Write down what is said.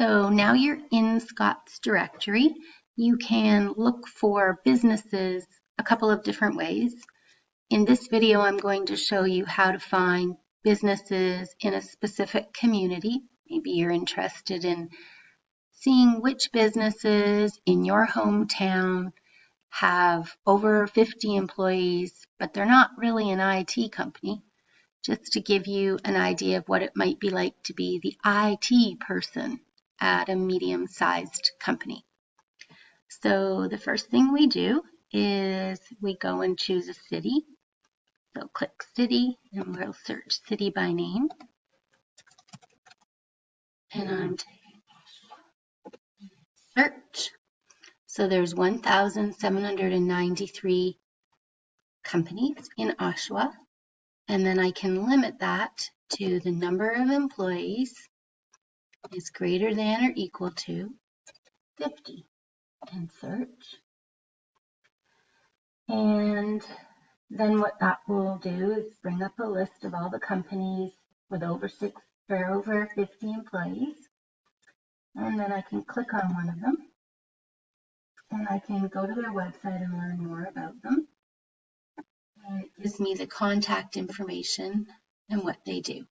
So now you're in Scott's directory. You can look for businesses a couple of different ways. In this video, I'm going to show you how to find businesses in a specific community. Maybe you're interested in seeing which businesses in your hometown have over 50 employees, but they're not really an IT company. Just to give you an idea of what it might be like to be the IT person at a medium-sized company. So the first thing we do is we go and choose a city. So click city and we'll search city by name. And I'm search. So there's 1,793 companies in Oshawa. And then I can limit that to the number of employees is greater than or equal to 50 and search. And then what that will do is bring up a list of all the companies with over 50 employees. And then I can click on one of them and I can go to their website and learn more about them. And it gives me the contact information and what they do.